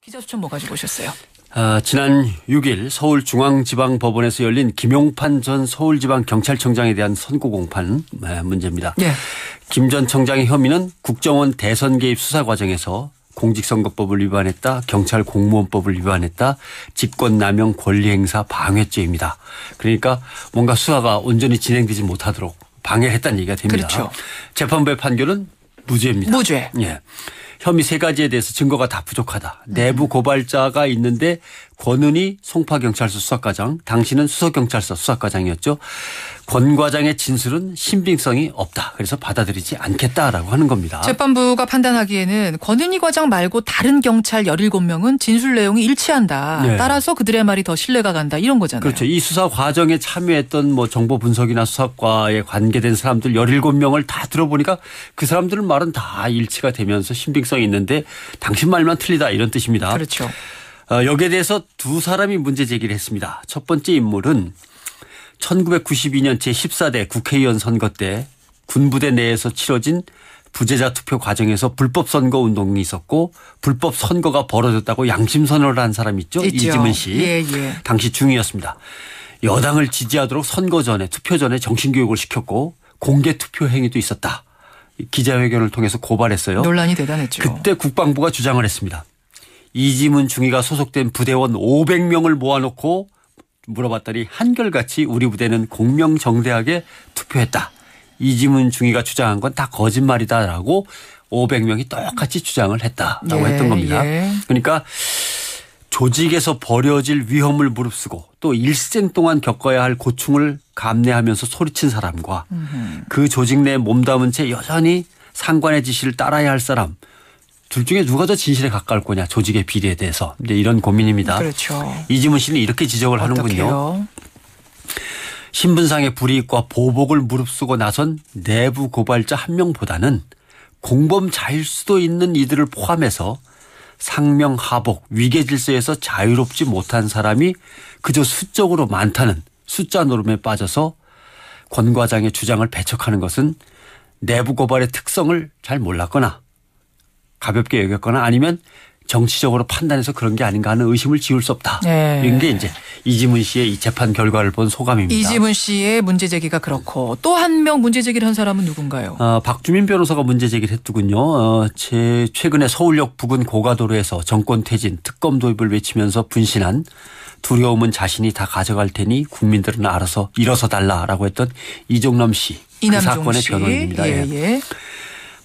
기자 수첩 뭐 가지고 오셨어요? 지난 6일 서울중앙지방법원에서 열린 김용판 전 서울지방경찰청장에 대한 선고 공판 문제입니다. 네. 김 전 청장의 혐의는 국정원 대선 개입 수사 과정에서 공직선거법을 위반했다, 경찰 공무원법을 위반했다, 직권남용 권리행사 방해죄입니다. 그러니까 뭔가 수사가 온전히 진행되지 못하도록 방해했다는 얘기가 됩니다. 그렇죠. 재판부의 판결은 무죄입니다. 무죄. 예. 혐의 3가지에 대해서 증거가 다 부족하다. 내부 고발자가 있는데 권은희 송파경찰서 수사과장, 당신은 수서경찰서 수사과장이었죠. 권 과장의 진술은 신빙성이 없다. 그래서 받아들이지 않겠다라고 하는 겁니다. 재판부가 판단하기에는 권은희 과장 말고 다른 경찰 17명은 진술 내용이 일치한다. 네. 따라서 그들의 말이 더 신뢰가 간다. 이런 거잖아요. 그렇죠. 이 수사 과정에 참여했던 뭐 정보 분석이나 수사과에 관계된 사람들 17명을 다 들어보니까 그 사람들 말은 다 일치가 되면서 신빙성이 있는데 당신 말만 틀리다 이런 뜻입니다. 그렇죠. 여기에 대해서 두 사람이 문제 제기를 했습니다. 첫 번째 인물은 1992년 제14대 국회의원 선거 때 군부대 내에서 치러진 부재자 투표 과정에서 불법 선거 운동이 있었고 불법 선거가 벌어졌다고 양심 선언을 한 사람 있죠. 이지문 씨. 예. 당시 중위였습니다. 여당을 지지하도록 선거 전에 투표 전에 정신교육을 시켰고 공개 투표 행위도 있었다. 기자회견을 통해서 고발했어요. 논란이 대단했죠. 그때 국방부가 주장을 했습니다. 이지문 중위가 소속된 부대원 500명을 모아놓고 물어봤더니 한결같이 우리 부대는 공명정대하게 투표했다. 이지문 중위가 주장한 건 다 거짓말이다라고 500명이 똑같이 주장을 했다라고 했던 겁니다. 그러니까 조직에서 벌어질 위험을 무릅쓰고 또 일생 동안 겪어야 할 고충을 감내하면서 소리친 사람과 그 조직 내에 몸담은 채 여전히 상관의 지시를 따라야 할 사람, 둘 중에 누가 더 진실에 가까울 거냐, 조직의 비리에 대해서. 이제 이런 고민입니다. 그렇죠. 이지문 씨는 이렇게 지적을 하는군요. 어떡해요? 신분상의 불이익과 보복을 무릅쓰고 나선 내부 고발자 한 명보다는 공범자일 수도 있는 이들을 포함해서 상명하복, 위계질서에서 자유롭지 못한 사람이 그저 수적으로 많다는 숫자 노름에 빠져서 권 과장의 주장을 배척하는 것은 내부 고발의 특성을 잘 몰랐거나 가볍게 여겼거나 아니면 정치적으로 판단해서 그런 게 아닌가 하는 의심을 지울 수 없다. 이런 게 이제 이지문 씨의 이 재판 결과를 본 소감입니다. 이지문 씨의 문제 제기가 그렇고 또 한 명 문제 제기를 한 사람은 누군가요? 박주민 변호사가 문제 제기를 했더군요. 최근에 서울역 부근 고가도로에서 정권 퇴진, 특검 도입을 외치면서 분신한 두려움은 자신이 다 가져갈 테니 국민들은 알아서 일어서 달라라고 했던 이종남 씨. 그 사건의 씨. 변호인입니다. 예.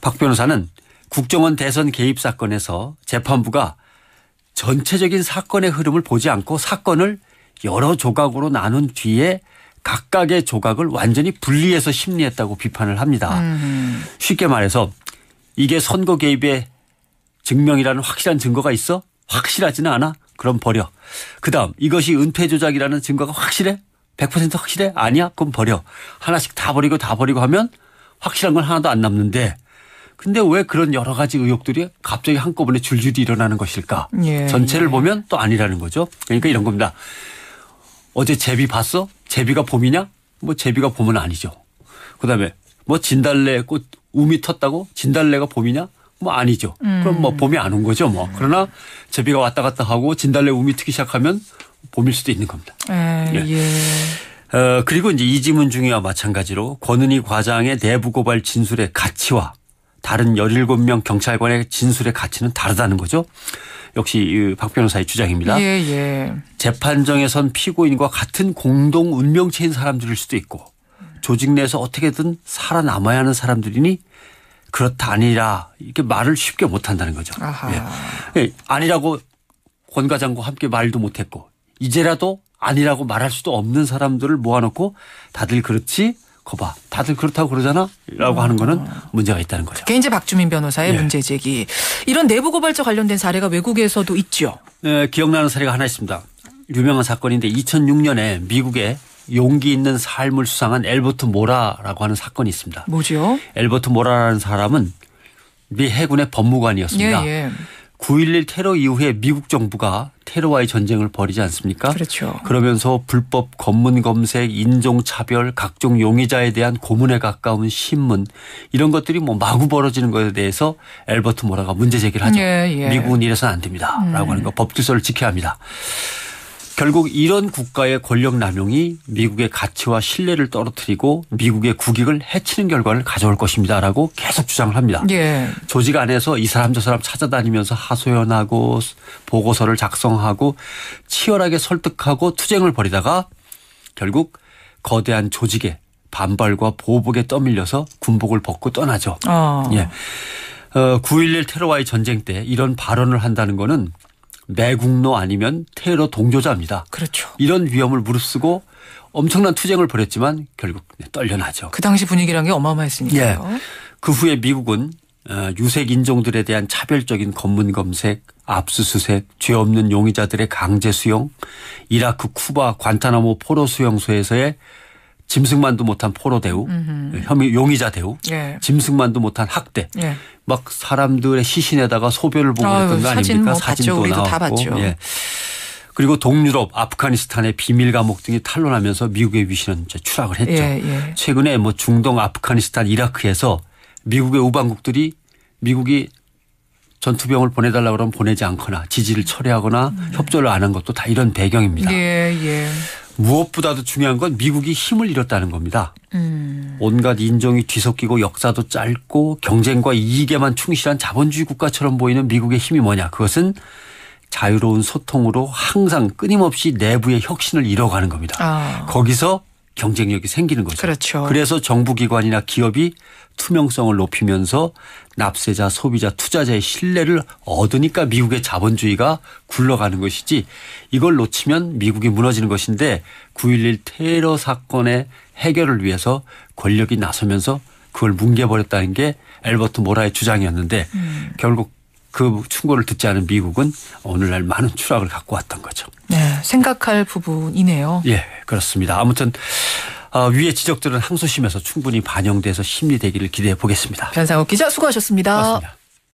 박 변호사는 국정원 대선 개입 사건에서 재판부가 전체적인 사건의 흐름을 보지 않고 사건을 여러 조각으로 나눈 뒤에 각각의 조각을 완전히 분리해서 심리했다고 비판을 합니다. 쉽게 말해서 이게 선거 개입의 증명이라는 확실한 증거가 있어? 확실하지는 않아? 그럼 버려. 그다음 이것이 은폐 조작이라는 증거가 확실해? 100% 확실해? 아니야? 그럼 버려. 하나씩 다 버리고 하면 확실한 건 하나도 안 남는데 근데 왜 그런 여러 가지 의혹들이 갑자기 한꺼번에 줄줄이 일어나는 것일까? 전체를 보면 또 아니라는 거죠. 그러니까 이런 겁니다. 어제 제비 봤어? 제비가 봄이냐? 뭐 제비가 봄은 아니죠. 그다음에 뭐 진달래 꽃 우미 텄다고 진달래가 봄이냐? 뭐 아니죠. 그럼 뭐 봄이 안 온 거죠 뭐. 그러나 제비가 왔다 갔다 하고 진달래 우미 트기 시작하면 봄일 수도 있는 겁니다. 그리고 이제 이지문 중위와 마찬가지로 권은희 과장의 내부 고발 진술의 가치와 다른 17명 경찰관의 진술의 가치는 다르다는 거죠. 역시 박 변호사의 주장입니다. 재판정에선 피고인과 같은 공동 운명체인 사람들일 수도 있고 조직 내에서 어떻게든 살아남아야 하는 사람들이니 그렇다 아니라 이렇게 말을 쉽게 못한다는 거죠. 아니라고 권 과장과 함께 말도 못했고 이제라도 아니라고 말할 수도 없는 사람들을 모아놓고 다들 그렇지 거봐 다들 그렇다고 그러잖아 라고 하는 거는 문제가 있다는 거죠. 그게 이제 박주민 변호사의 문제 제기. 이런 내부 고발자 관련된 사례가 외국에서도 있죠. 네, 기억나는 사례가 하나 있습니다. 유명한 사건인데 2006년에 미국에 용기 있는 삶을 수상한 엘버트 모라라고 하는 사건이 있습니다. 뭐죠? 엘버트 모라라는 사람은 미 해군의 법무관이었습니다. 9.11 테러 이후에 미국 정부가 테러와의 전쟁을 벌이지 않습니까? 그렇죠. 그러면서 불법 검문 검색, 인종차별, 각종 용의자에 대한 고문에 가까운 신문 이런 것들이 뭐 마구 벌어지는 것에 대해서 엘버트 모라가 문제 제기를 하죠. 예, 예. 미국은 이래서는 안 됩니다. 라고 하는 거 법 질서를 지켜야 합니다. 결국 이런 국가의 권력 남용이 미국의 가치와 신뢰를 떨어뜨리고 미국의 국익을 해치는 결과를 가져올 것입니다라고 계속 주장을 합니다. 예. 조직 안에서 이 사람 저 사람 찾아다니면서 하소연하고 보고서를 작성하고 치열하게 설득하고 투쟁을 벌이다가 결국 거대한 조직의 반발과 보복에 떠밀려서 군복을 벗고 떠나죠. 예. 9.11 테러와의 전쟁 때 이런 발언을 한다는 거는 매국노 아니면 테러 동조자입니다. 그렇죠. 이런 위험을 무릅쓰고 엄청난 투쟁을 벌였지만 결국 떨려나죠. 그 당시 분위기란 게 어마어마했으니까요. 예. 그 후에 미국은 유색 인종들에 대한 차별적인 검문 검색, 압수수색, 죄 없는 용의자들의 강제 수용, 이라크, 쿠바, 관타나모 포로 수용소에서의 짐승만도 못한 포로 대우, 혐의 용의자 대우, 예. 짐승만도 못한 학대, 예. 막 사람들의 시신에다가 소변을 보고 그랬던 거 사진 아닙니까? 뭐 사진도 봤죠. 우리도 나왔고. 다 봤죠. 예. 그리고 동유럽, 아프가니스탄의 비밀 감옥 등이 탄로나면서 미국의 위신은 이제 추락을 했죠. 예, 예. 최근에 뭐 중동, 아프가니스탄, 이라크에서 미국의 우방국들이 미국이 전투병을 보내달라고 그러면 보내지 않거나 지지를 철회하거나 협조를 안 한 것도 다 이런 배경입니다. 예, 예. 무엇보다도 중요한 건 미국이 힘을 잃었다는 겁니다. 온갖 인종이 뒤섞이고 역사도 짧고 경쟁과 이익에만 충실한 자본주의 국가처럼 보이는 미국의 힘이 뭐냐. 그것은 자유로운 소통으로 항상 끊임없이 내부의 혁신을 이뤄가는 겁니다. 거기서 경쟁력이 생기는 거죠. 그렇죠. 그래서 정부기관이나 기업이 투명성을 높이면서 납세자, 소비자, 투자자의 신뢰를 얻으니까 미국의 자본주의가 굴러가는 것이지 이걸 놓치면 미국이 무너지는 것인데 9.11 테러 사건의 해결을 위해서 권력이 나서면서 그걸 뭉개버렸다는 게 엘버트 모라의 주장이었는데 결국 그 충고를 듣지 않은 미국은 오늘날 많은 추락을 갖고 왔던 거죠. 네, 생각할 부분이네요. 예, 그렇습니다. 아무튼 위의 지적들은 항소심에서 충분히 반영돼서 심리되기를 기대해 보겠습니다. 변상욱 기자 수고하셨습니다. 고맙습니다.